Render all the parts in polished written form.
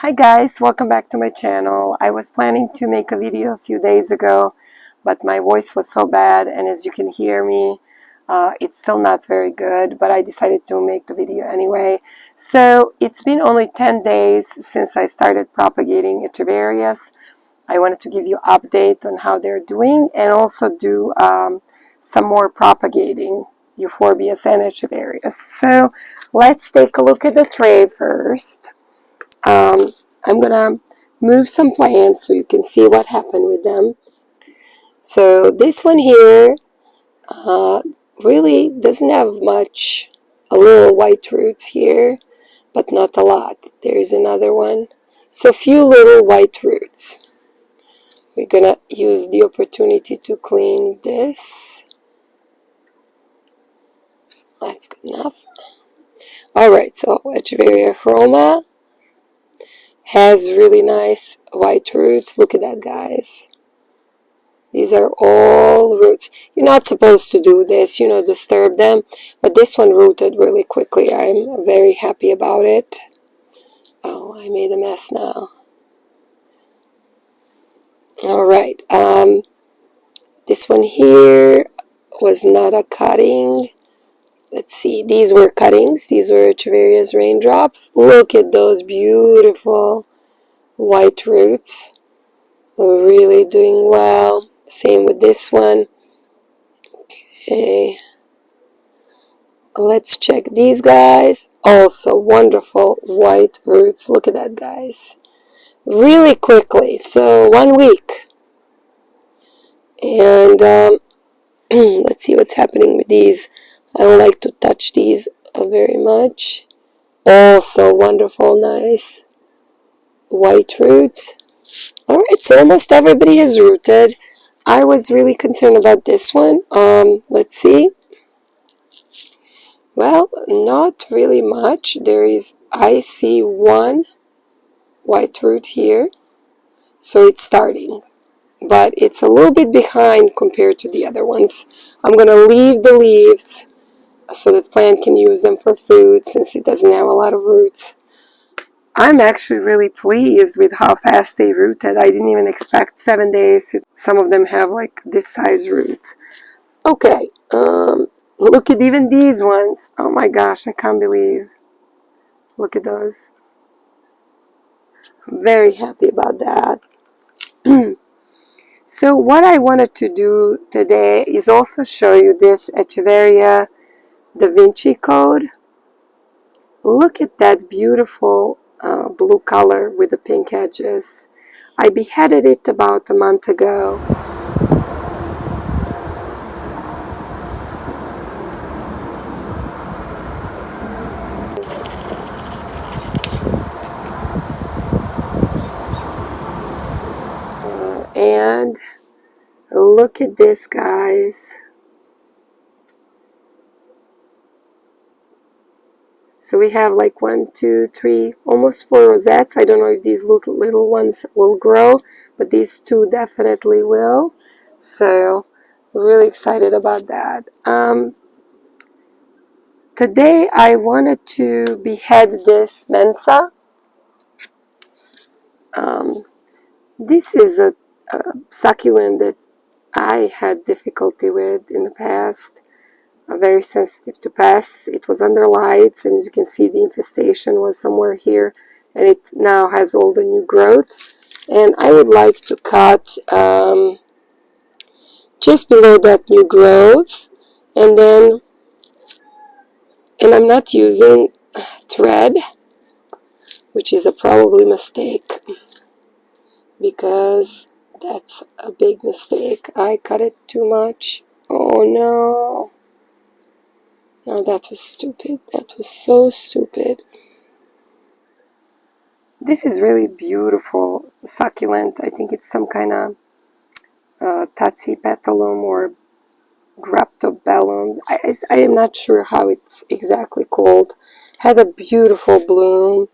Hi guys, welcome back to my channel. I was planning to make a video a few days ago, but my voice was so bad, and as you can hear me, it's still not very good, but I decided to make the video anyway. So it's been only 10 days since I started propagating Echeverias. I wanted to give you an update on how they're doing and also do some more propagating Euphorbias and Echeverias. So let's take a look at the tray first. I'm gonna move some plants so you can see what happened with them. So this one here really doesn't have much, a little white roots here, but not a lot. There's another one. So few little white roots. We're gonna use the opportunity to clean this. That's good enough. Alright, so Echeveria chroma has really nice white roots. Look at that, guys. These are all roots. You're not supposed to do this, disturb them. But this one rooted really quickly. I'm very happy about it. Oh, I made a mess now. Alright. This one here was not a cutting. Let's see. These were cuttings. These were Echeveria's raindrops. Look at those beautiful white roots. Really doing well. Same with this one. Okay. Let's check these guys. Also wonderful white roots. Look at that, guys. Really quickly. So 1 week. And let's see what's happening with these. I don't like to touch these very much. Also wonderful, nice white roots. Alright, so almost everybody has rooted. I was really concerned about this one. Let's see. Well, not really much. I see one white root here. So it's starting. But it's a little bit behind compared to the other ones. I'm going to leave the leaves so that the plant can use them for food since it doesn't have a lot of roots. I'm actually really pleased with how fast they rooted. I didn't even expect 7 days. Some of them have like this size roots. Okay, look at even these ones. Oh my gosh, I can't believe. Look at those. I'm very happy about that. So what I wanted to do today is also show you this Echeveria Da Vinci Code. Look at that beautiful blue color with the pink edges. I beheaded it about a month ago. And look at this, guys. So we have like 1, 2, 3, almost 4 rosettes. I don't know if these little ones will grow, but these two definitely will. So really excited about that. Today I wanted to behead this Mensa. This is a succulent that I had difficulty with in the past. Very sensitive to pests. It was under lights, and as you can see, the infestation was somewhere here, and it now has all the new growth. And I would like to cut just below that new growth, and I'm not using thread, which is a probably mistake, because that's a big mistake. I cut it too much. Oh no. No, that was stupid. That was so stupid. This is really beautiful succulent. I think it's some kind of Tatsipetalum or Graptobellum. I am not sure how it's exactly called. Had a beautiful bloom,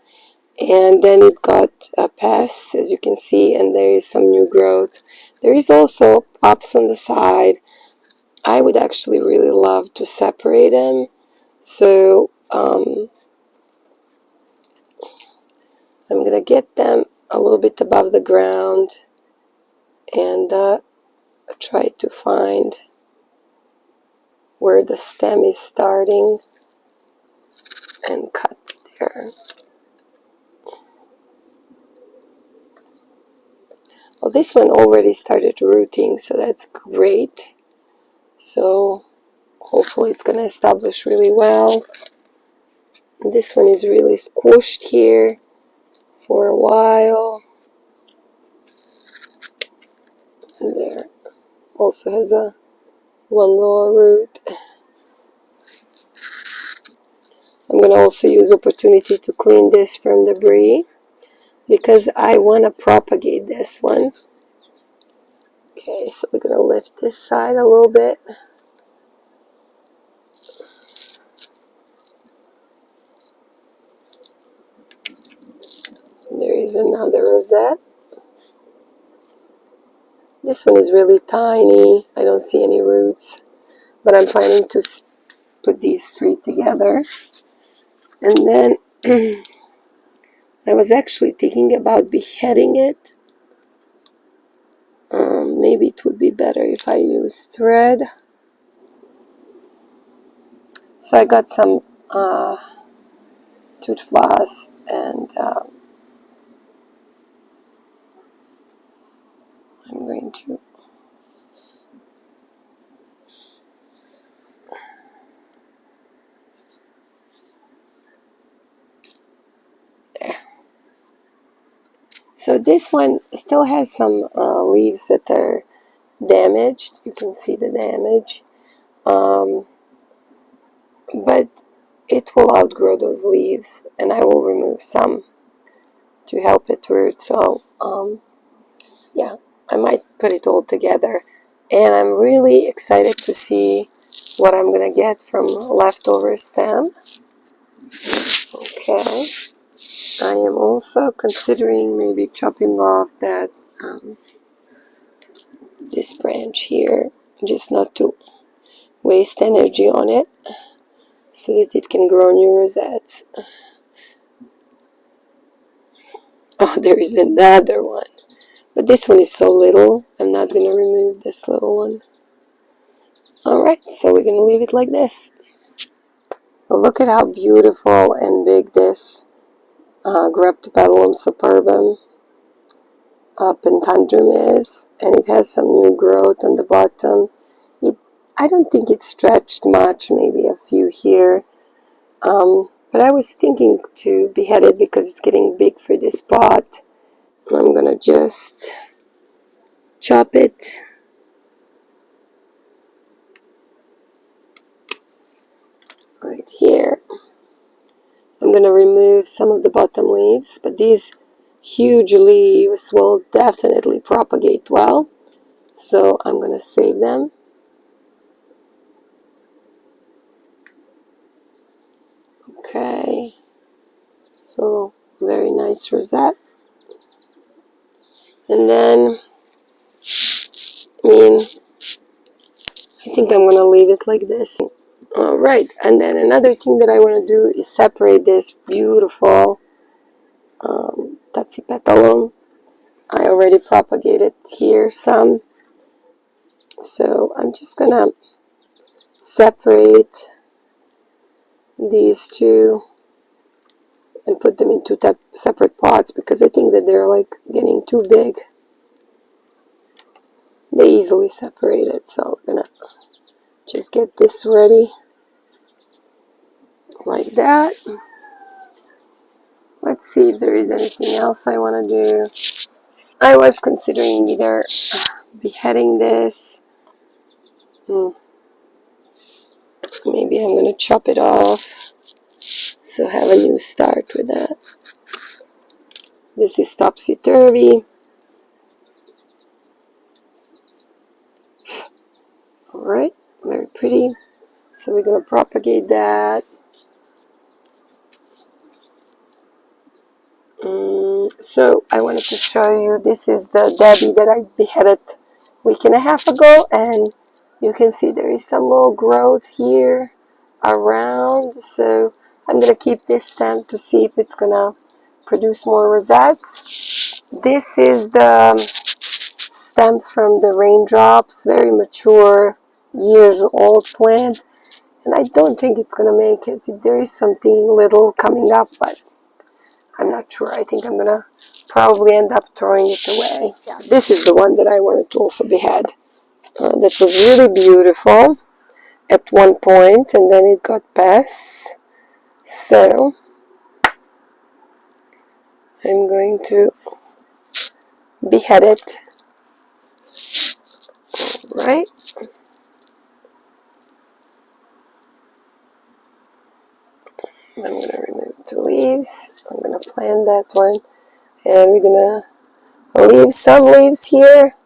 and then it got pests, as you can see, and there is some new growth. There is also pops on the side. I would actually really love to separate them. So I'm going to get them a little bit above the ground and try to find where the stem is starting and cut there. Well, this one already started rooting, so that's great. So hopefully it's going to establish really well. And this one is really squished here for a while. And there also has one little root. I'm going to also use opportunity to clean this from debris because I want to propagate this one. Okay, so we're going to lift this side a little bit. There is another rosette. This one is really tiny. I don't see any roots, but I'm planning to put these three together. And then I was actually thinking about beheading it. Maybe it would be better if I use thread. So I got some tooth floss and I'm going to there. So this one still has some leaves that are damaged. You can see the damage. But it will outgrow those leaves, and I will remove some to help it root. So yeah, I might put it all together, and I'm really excited to see what I'm gonna get from leftover stem. Okay, I am also considering maybe chopping off that this branch here, just not to waste energy on it, so that it can grow new rosettes. Oh, there is another one. But this one is so little, I'm not going to remove this little one. Alright, so we're going to leave it like this. Well, look at how beautiful and big this Graptopedalum superbum pentandrum is. And it has some new growth on the bottom. I don't think it's stretched much, maybe a few here. But I was thinking to behead it because it's getting big for this pot. I'm going to just chop it. Right here. I'm going to remove some of the bottom leaves, but these huge leaves will definitely propagate well. So I'm going to save them. Okay. So very nice rosette. And then, I think I'm going to leave it like this. Alright, and then another thing that I want to do is separate this beautiful Tatsipetalum. I already propagated here some. So I'm just going to separate these two and put them into separate pots because I think that they're like getting too big. They easily separated, so we're gonna just get this ready like that. Let's see if there is anything else I want to do. I was considering either beheading this. Maybe I'm gonna chop it off, so have a new start with that. This is topsy-turvy. Alright, very pretty. So we're going to propagate that. So I wanted to show you, this is the Debbie that I beheaded a week and a half ago, and you can see there is some little growth here around. So I'm going to keep this stem to see if it's going to produce more rosettes. This is the stem from the raindrops, very mature, years old plant, and I don't think it's gonna make it. There is something little coming up, but I'm not sure. I think I'm gonna probably end up throwing it away. Yeah, this is the one that I wanted to also behead. That was really beautiful at one point, and then it got pests. So I'm going to behead it. Right. I'm going to remove the leaves. I'm going to plant that one. And we're going to leave some leaves here.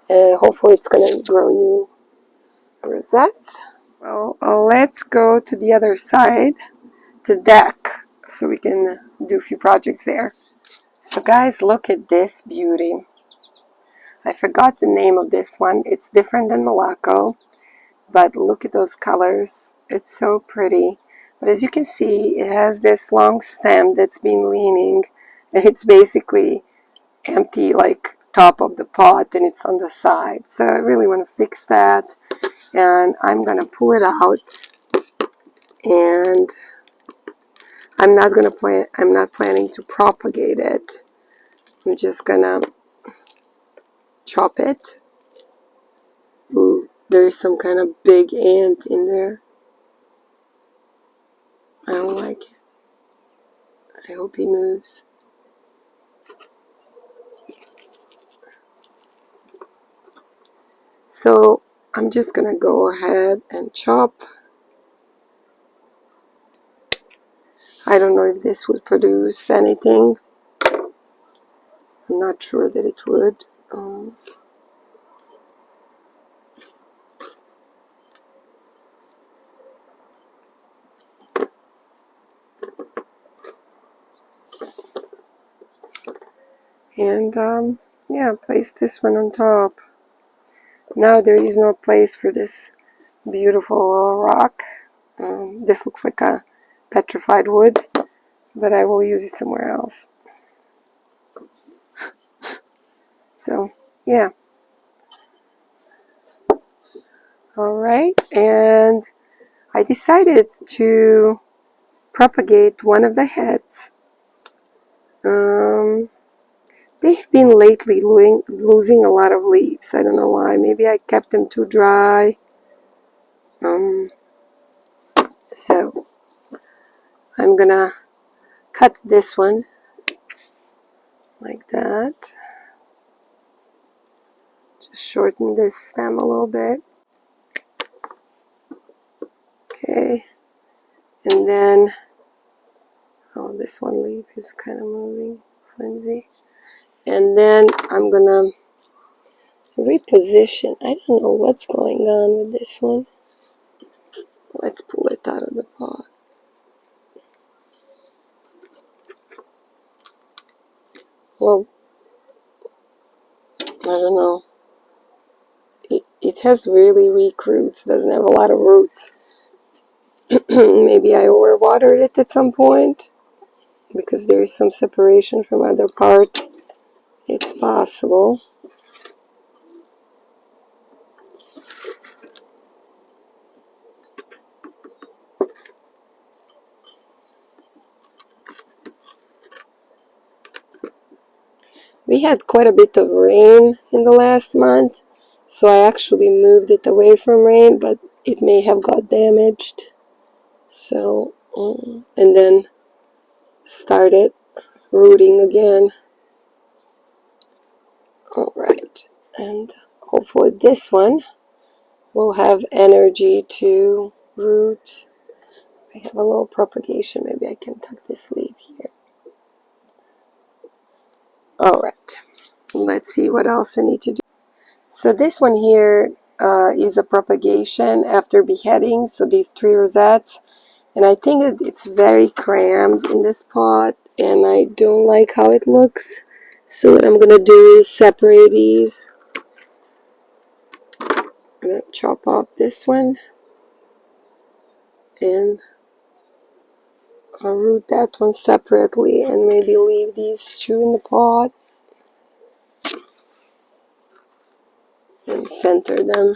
And hopefully it's going to grow new rosettes. Well, let's go to the other side, the deck, so we can do a few projects there. So guys, look at this beauty. I forgot the name of this one. It's different than Morocco. But look at those colors. It's so pretty. But as you can see, it has this long stem that's been leaning, and it's basically empty, like top of the pot, and it's on the side. So I really want to fix that, and I'm gonna pull it out. And I'm not planning to propagate it. I'm just gonna chop it. Ooh, there's some kind of big ant in there. I don't like it. I hope he moves. So I'm just gonna go ahead and chop. I don't know if this would produce anything. I'm not sure that it would. And yeah, place this one on top. Now there is no place for this beautiful little rock. This looks like a petrified wood, but I will use it somewhere else. So yeah. Alright, and I decided to propagate one of the heads. They've been lately losing a lot of leaves. I don't know why. Maybe I kept them too dry. So I'm gonna cut this one like that. Just shorten this stem a little bit. Okay. And then, oh, this one leaf is kind of moving, flimsy. And then I'm gonna reposition. I don't know what's going on with this one. Let's pull it out of the pot. Well, I don't know. It has really weak roots. It doesn't have a lot of roots. Maybe I overwatered it at some point because there is some separation from other part. It's possible. We had quite a bit of rain in the last month, so I actually moved it away from rain, but it may have got damaged. So, and then started rooting again. Alright, and hopefully this one will have energy to root. I have a little propagation. Maybe I can tuck this leaf here. Alright, let's see what else I need to do. So this one here is a propagation after beheading. So these 3 rosettes. And I think that it's very crammed in this pot. And I don't like how it looks. So what I'm going to do is separate these. I'm going to chop off this one. And I'll root that one separately and maybe leave these two in the pot and center them.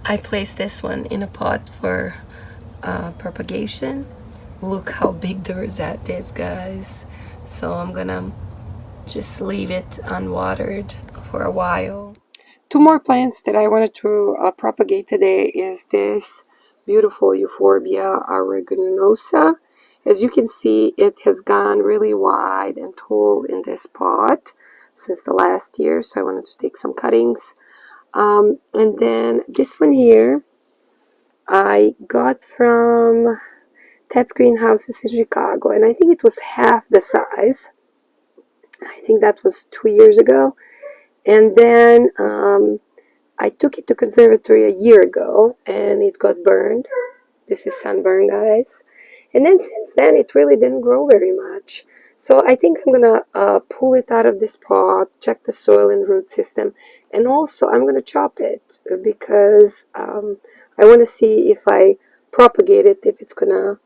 I placed this one in a pot for propagation. Look how big the rosette is, guys. So I'm gonna just leave it unwatered for a while. Two more plants that I wanted to propagate today is this beautiful Euphorbia aeruginosa. As you can see, it has gone really wide and tall in this pot since the last year, so I wanted to take some cuttings. And then this one here I got from Ted's Greenhouses in Chicago, and I think it was half the size. I think that was 2 years ago. And then I took it to conservatory a year ago, and it got burned. This is sunburn, guys. And then since then, it really didn't grow very much. So I think I'm going to pull it out of this pot, check the soil and root system, and also I'm going to chop it because I want to see if I propagate it, if it's going to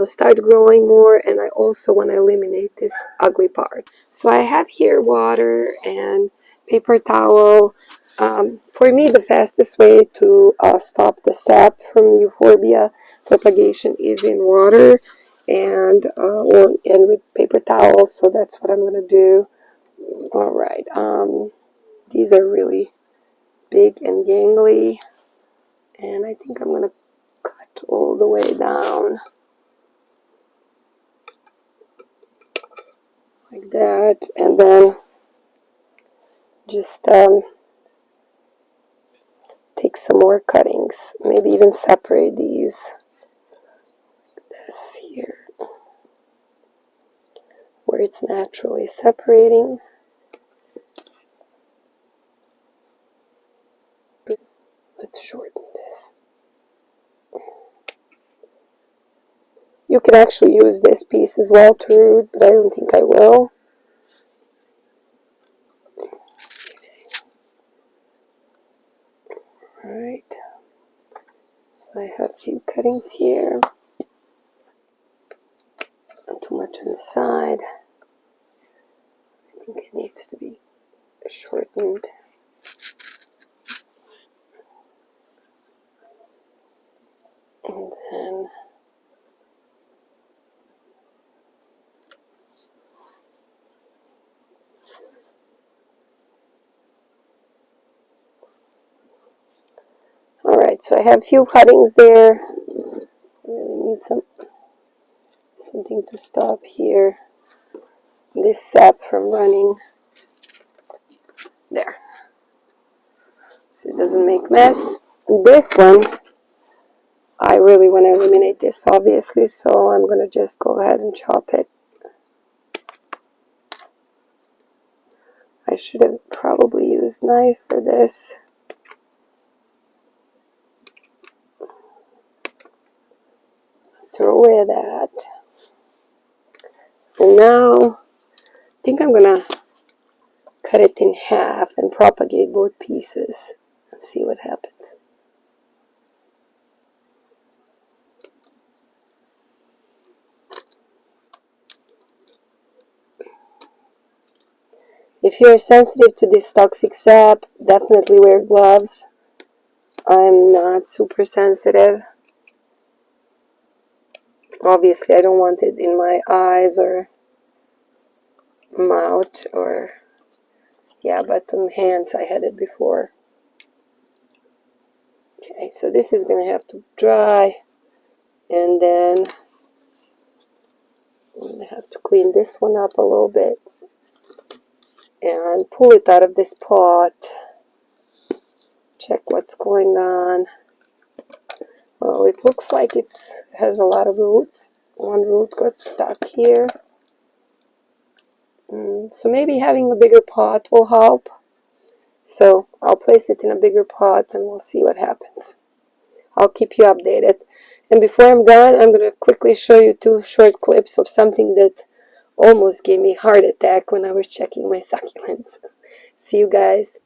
start growing more, and I also want to eliminate this ugly part. So I have here water and paper towel. For me, the fastest way to stop the sap from Euphorbia propagation is in water and with paper towels. So that's what I'm going to do. All right. These are really big and gangly, and I think I'm going to cut all the way down like that, and then just take some more cuttings, maybe even separate these like this here where it's naturally separating. Let's shorten this. You can actually use this piece as well to root, but I don't think I will. Alright, so I have a few cuttings here. Not too much on the side. I think it needs to be shortened. And then alright, so I have a few cuttings there. I really need something to stop here this sap from running. There. So it doesn't make mess. This one, I really want to eliminate this, obviously, so I'm going to just go ahead and chop it. I should have probably used a knife for this. Throw away that. And now, I think I'm going to cut it in half and propagate both pieces and see what happens. If you're sensitive to this toxic sap, definitely wear gloves. I'm not super sensitive. Obviously, I don't want it in my eyes or mouth or, yeah, but on hands I had it before. Okay, so this is going to have to dry, and then I'm going to have to clean this one up a little bit and pull it out of this pot. Check what's going on. Well, it looks like it has a lot of roots. One root got stuck here. So maybe having a bigger pot will help. So I'll place it in a bigger pot and we'll see what happens. I'll keep you updated. And before I'm done, I'm going to quickly show you two short clips of something that almost gave me a heart attack when I was checking my succulents. See you guys.